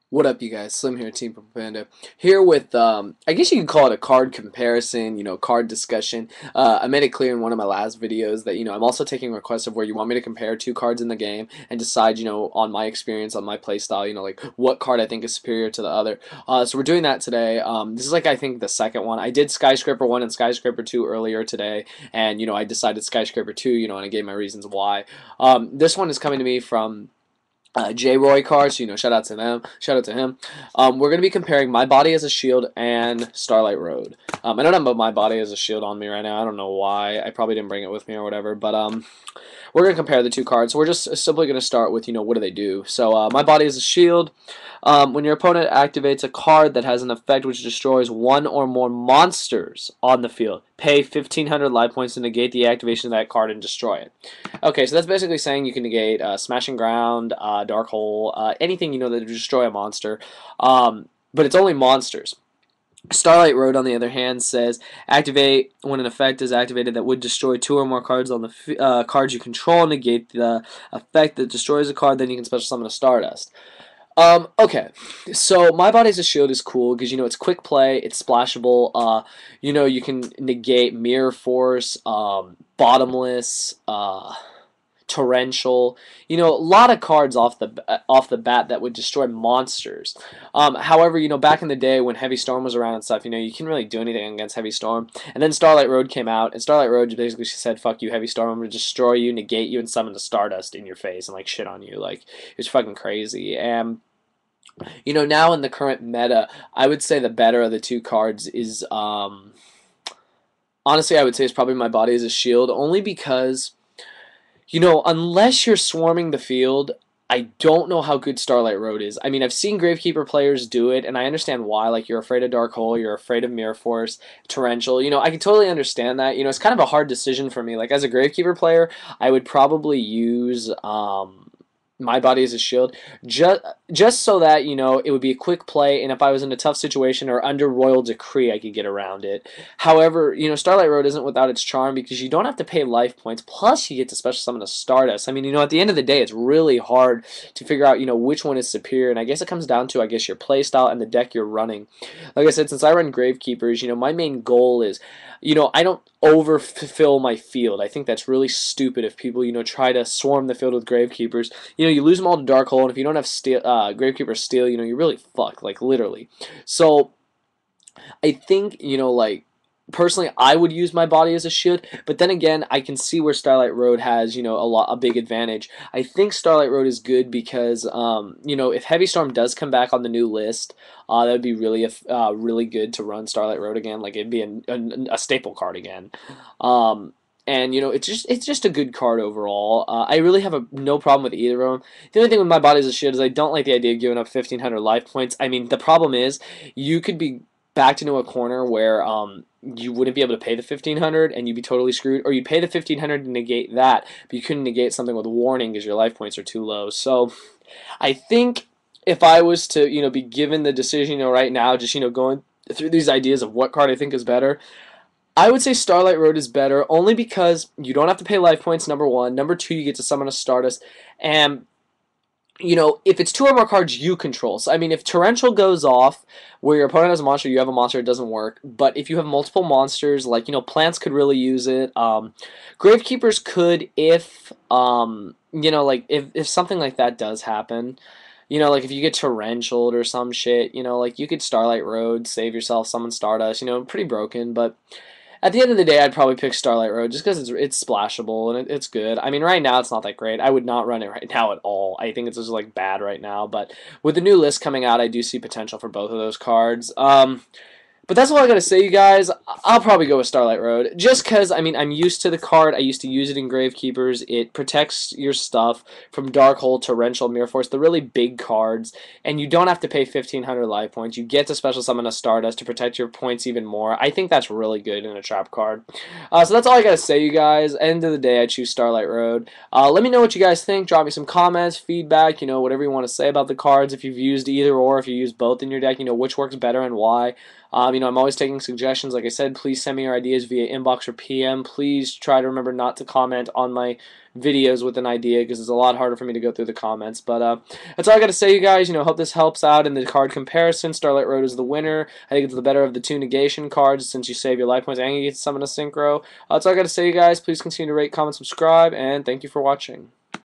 What up, you guys? Slim here, SlimXTeampurplepanda. Here with, I guess you could call it a card comparison, card discussion. I made it clear in one of my last videos that, I'm also taking requests of where you want me to compare two cards in the game and decide, on my experience, on my playstyle, like what card I think is superior to the other. So we're doing that today. This is like, I think, the second one. I did Skyscraper 1 and Skyscraper 2 earlier today, and, I decided Skyscraper 2, and I gave my reasons why. This one is coming to me from J. Roy Cars, shout out to them, shout out to him. We're gonna be comparing My Body as a Shield and Starlight Road. I don't have My Body as a Shield on me right now. I don't know why. I probably didn't bring it with me or whatever, but we're gonna compare the two cards. So we're just simply gonna start with what do they do. So My Body as a Shield. When your opponent activates a card that has an effect which destroys one or more monsters on the field, pay 1,500 life points to negate the activation of that card and destroy it. Okay, so that's basically saying you can negate Smashing Ground, Dark Hole, anything that would destroy a monster, but it's only monsters. Starlight Road, on the other hand, says activate when an effect is activated that would destroy two or more cards on the cards you control. Negate the effect that destroys a card, then you can special summon a Stardust. Okay, so My Body's a Shield is cool because it's quick play, it's splashable. You can negate Mirror Force, Bottomless, Torrential. A lot of cards off the bat that would destroy monsters. However, back in the day when Heavy Storm was around and stuff, you couldn't really do anything against Heavy Storm. And then Starlight Road came out, and Starlight Road basically said, "Fuck you, Heavy Storm. I'm gonna destroy you, negate you, and summon the Stardust in your face and like shit on you." Like it's fucking crazy. And now in the current meta, I would say the better of the two cards is, honestly, I would say it's probably My Body as a Shield, only because, unless you're swarming the field, I don't know how good Starlight Road is. I mean, I've seen Gravekeeper players do it, and I understand why. Like, you're afraid of Dark Hole, you're afraid of Mirror Force, Torrential. I can totally understand that. It's kind of a hard decision for me. Like, as a Gravekeeper player, I would probably use, My Body as a Shield, just so that it would be a quick play, and if I was in a tough situation or under Royal Decree, I could get around it. However, Starlight Road isn't without its charm because you don't have to pay life points. Plus, you get to special summon a Stardust. I mean, at the end of the day, it's really hard to figure out which one is superior, and I guess it comes down to your playstyle and the deck you're running. Like I said, since I run Gravekeepers, my main goal is, I don't overfill my field. I think that's really stupid if people, try to swarm the field with Gravekeepers. You lose them all to Dark Hole, and if you don't have Gravekeeper Steel, you're really fucked, like, literally. So, I think, like, personally, I would use My Body as a shield, but then again, I can see where Starlight Road has, a big advantage. I think Starlight Road is good because, if Heavy Storm does come back on the new list, that would be really good to run Starlight Road again. Like, it'd be a staple card again. And it's just a good card overall. I really have no problem with either of them. The only thing with My Body as a Shield is I don't like the idea of giving up 1,500 life points. I mean, the problem is you could be backed into a corner where you wouldn't be able to pay the 1,500 and you'd be totally screwed, or you pay the 1,500 to negate that, but you couldn't negate something with warning because your life points are too low. So I think if I was to be given the decision right now, just going through these ideas of what card I think is better, I would say Starlight Road is better only because you don't have to pay life points, number one. Number two, you get to summon a Stardust. And if it's two or more cards you control. So, I mean, if Torrential goes off, where your opponent has a monster, you have a monster, it doesn't work. But if you have multiple monsters, like, plants could really use it. Gravekeepers could like, if something like that does happen. Like, if you get Torrential or some shit, like, you could Starlight Road, save yourself, summon Stardust, pretty broken, but at the end of the day, I'd probably pick Starlight Road just because it's splashable and it's good. I mean, right now it's not that great. I would not run it right now at all. I think it's just like bad right now. But with the new list coming out, I do see potential for both of those cards. But that's all I gotta say, you guys. I'll probably go with Starlight Road. Just because, I mean, I'm used to the card. I used to use it in Gravekeepers. It protects your stuff from Dark Hole, Torrential, Mirror Force, the really big cards. And you don't have to pay 1,500 life points. You get to special summon a Stardust to protect your points even more. I think that's really good in a trap card. So that's all I gotta say, you guys. End of the day, I choose Starlight Road. Let me know what you guys think. Drop me some comments, feedback, whatever you want to say about the cards. If you've used either or, if you use both in your deck, which works better and why. I'm always taking suggestions. Like I said, please send me your ideas via inbox or PM. Please try to remember not to comment on my videos with an idea because it's a lot harder for me to go through the comments. But that's all I got to say, you guys. Hope this helps out in the card comparison. Starlight Road is the winner. I think it's the better of the two negation cards since you save your life points and you get to summon a synchro. That's all I got to say, you guys. Please continue to rate, comment, subscribe, and thank you for watching.